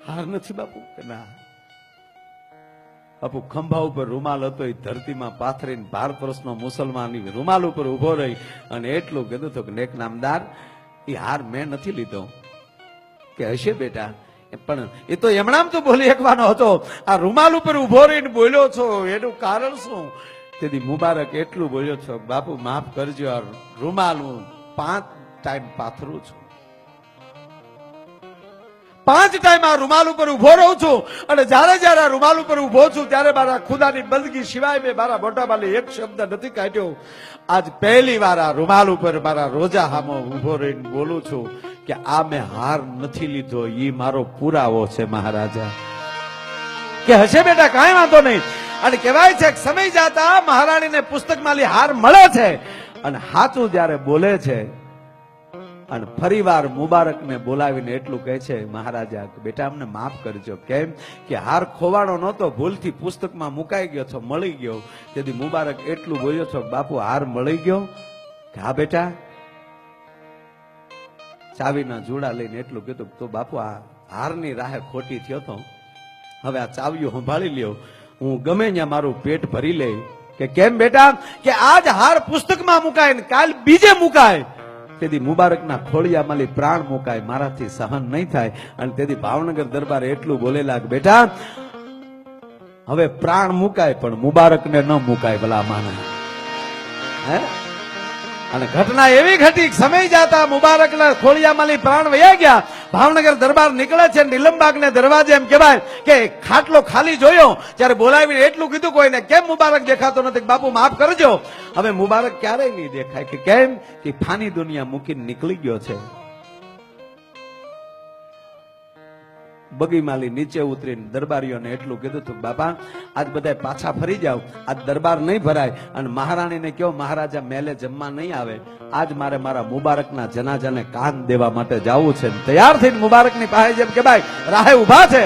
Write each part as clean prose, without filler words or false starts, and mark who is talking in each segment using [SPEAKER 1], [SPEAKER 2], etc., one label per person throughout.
[SPEAKER 1] હાર નથી બાપુ કે ના? બાપુ ખંભા ઉપર રૂમાલ હતો એ ધરતીમાં પાથરીને ભારતવર્ષનો મુસલમાન રૂમાલ ઉપર ઉભો રહી અને એટલું કીધું હતું કે નેક નામદાર, એ હાર મેં નથી લીધો. કે હશે બેટા, પણ એ તો એમણામ તો બોલી શકવાનો હતો. આ રૂમાલ ઉપર ઉભો રહીને બોલ્યો છો એનું કારણ શું? તેથી મુબારક એટલું બોલ્યો છો, બાપુ માફ કરજો, આ રૂમાલ હું 5 ટાઈમ પાથરું છું. 5 ટાઈમ આ રૂમાલ ઉપર ઉભો રહું છું અને જયારે જયારે આ રૂમાલ ઉપર ઉભો છું ત્યારે મારા ખુદાની બંદગી સિવાય મેં મારા મોઢામાંથી એક શબ્દ નથી કાઢ્યો. આજ પહેલી વાર આ રૂમાલ ઉપર મારા રોજા સામે ઉભો રહીને બોલું છું કે આ મેં હાર નથી લીધો, એ મારો પુરાવો છે મહારાજા. કે હશે બેટા, કાંઈ વાંધો નહીં. અને કહેવાય છે કે સમય જાતા મહારાણીને પુસ્તકમાંથી હાર મળે છે અને હાચું જયારે બોલે છે અને ફરીવાર મુબારકને બોલાવીને એટલું કહે છે, મહારાજા બેટા અમને માફ કરજો. કેમ કે હાર ખોવાણો નહોતો, ભૂલથી પુસ્તકમાં મુકાઈ ગયો છો, મળી ગયો. તેથી મુબારક એટલું બોલ્યો છો, બાપુ હાર મળી ગયો? હા બેટા. ચાવીના જોડા લઈને એટલું કીધું, તો બાપુ આ હારની રાહે ખોટી થયો તો હવે આ ચાવીઓ સંભાળી લ્યો, હું ગમે ત્યાં મારું પેટ ભરી લે. કે કેમ બેટા? કે આજ હાર પુસ્તકમાં મુકાય ને કાલ બીજે મુકાય. તેથી મુબારકના ખોળિયામાં પ્રાણ મુકાય, મારાથી સહન નહીં થાય. અને તેથી ભાવનગર દરબાર એટલું બોલેલા કે બેટા હવે પ્રાણ મુકાય પણ મુબારકને ન મુકાય ભલા માના. હે? અને ઘટના એવી ઘટી, સમય જાતા મુબારકના ખોળિયામાં પ્રાણ વયા ગયા. ભાવનગર દરબાર નીકળે છે, નીલમબાગને દરવાજે એમ કહેવાય કે ખાટલો ખાલી જોયો ત્યારે બોલાવીને એટલું કીધું કોઈને, કેમ મુબારક દેખાતો નથી? બાપુ માફ કરજો. હવે મુબારક ક્યારેય નહીં દેખાય. કે કેમ? કે ફાની દુનિયા મૂકીને નીકળી ગયો છે. બગીમાલી નીચે ઉતરીને દરબારીઓને એટલું કીધું હતું, બાપા આજ બધા પાછા ફરી જાવ, આજ દરબાર નહીં ભરાય. અને મહારાણીને કહો મહારાજા મેલે જમવા નહીં આવે, આજ મારે મારા મુબારકના જનાજાને કાન દેવા માટે જવું છે. તૈયાર થઈને મુબારકની પાસે જેમ કે ભાઈ રાહે ઉભા છે.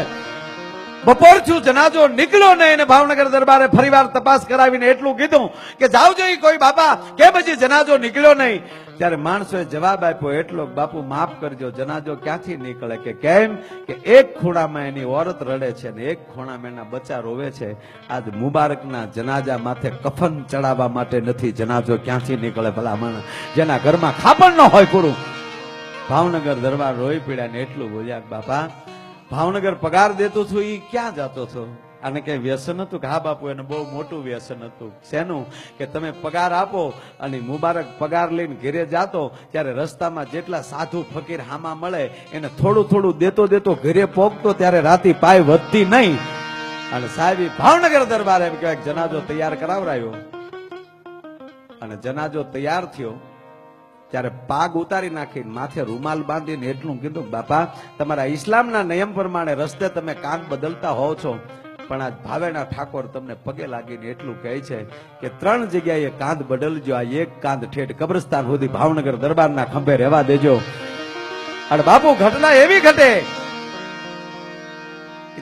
[SPEAKER 1] બપોર છું, જનાજો નીકળ્યો નહીં. અને ભાવનગર દરબારે ફરીવાર તપાસ કરાવીને એટલું કીધું કે જાવ જોઈ કોઈ બાપા, કે પછી જનાજો નીકળ્યો નહીં. ત્યારે માણસોએ જવાબ આપ્યો એટલો, બાપુ માફ કરજો, જનાજો ક્યાંથી નીકળે? કે કેમ? કે એક ખૂણામાં એની ઓરત રડે છે ને એક ખૂણામાં એના બચ્ચા રોવે છે. આજ મુબારકના જનાજા માથે કફન ચડાવવા માટે નથી, જનાજો ક્યાંથી નીકળે ભલા માણસ? જેના ઘરમાં ખાપણ ન હોય પૂરું. ભાવનગર દરબાર રોઈ પીડ્યા ને એટલું બોલ્યા, બાપા ભાવનગર પગાર દેતું છું, એ ક્યાં જતો છો? આને કઈ વ્યસન હતું? કે હા બાપુ એને બહુ મોટું વ્યસન હતું. શેનું? કે તમે પગાર આપો અને મુબારક પગાર લઈને ઘરે જાતો ત્યારે રસ્તામાં જેટલા સાધુ ફકીર હામા મળે એને થોડું થોડું દેતો દેતો ઘરે પહોંચતો ત્યારે રાતી પાય વધતી નહીં. અને સાહેબ ભાવનગર દરબારે એમ કહેવાય જનાજો તૈયાર કરાવરાયો. અને જનાજો તૈયાર થયો ત્યારે પાગ ઉતારી નાખીને માથે રૂમાલ બાંધીને એટલું કીધું, બાપા તમારા ઇસ્લામના નિયમ પ્રમાણે રસ્તે તમે કાન બદલતા હોવ છો, પણ આજ ભાવેના ઠાકોર તમને પગે લાગીને એટલું કહે છે કે 3 જગ્યાએ કાંધ બદલજો, આ એક કાંધ ઠેઠ કબ્રસ્તાન સુધી ભાવનગર દરબારના ખંભે રહેવા દેજો. અને બાપુ ઘટના એવી ઘટે,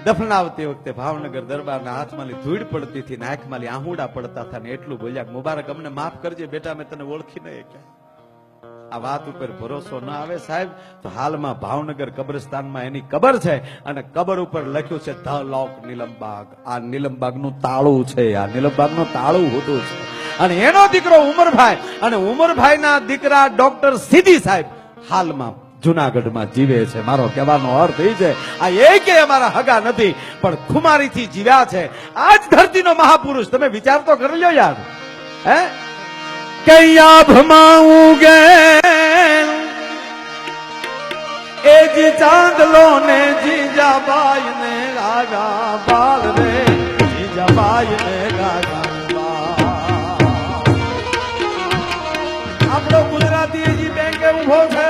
[SPEAKER 1] દફનાવતી વખતે ભાવનગર દરબારના હાથમાંથી ધૂળ પડતી હતી ને આંખમાંથી આહુડા પડતા હતા ને એટલું બોલ્યા, મુબારક અમને માફ કરજે બેટા, મેં તને ઓળખી નહીં. આ વાત ઉપર ભરોસો ન આવે સાહેબ તો હાલમાં ભાવનગર કબ્રસ્તાનમાં એની કબર છે અને કબર ઉપર લખ્યું છે ધ લોક નીલમબાગ. આ નીલમબાગનું તાળું છે, આ નીલમબાગનું તાળું હોતું છે. અને એનો દીકરો ઉમરભાઈ અને ઉમરભાઈના દીકરા ડોક્ટર સીધી સાહેબ હાલમાં જુનાગઢમાં જીવે છે. મારો કહેવાનો અર્થ એ છે આ એક અમારા હગા નથી પણ ખુમારીથી જીવ્યા છે. આજ ધરતીનો મહાપુરુષ તમે વિચાર તો કરી લો યાર. હે કૈયા ભમાઉં ગે એ જી ચાંદલો ને જીજાબાઈ ને ગાગા બાલ રે, જીજાબાઈ ને ગાગા બાલ. આપણો ગુજરાતી જી બેંકે ઉભો છે.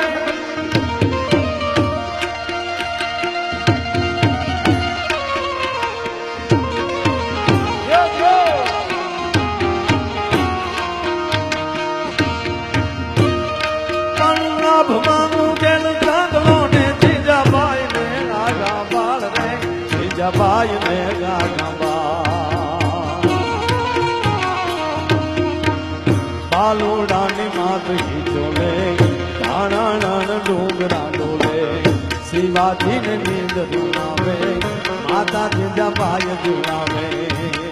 [SPEAKER 1] ભાઈ ને બાલુડાની માત જોડે ધાણા ડુંગરા ડોલે શિવા બાબાજી ને નીંદ રૂલાવે માતા જીજાબાઈ ઝુલાવે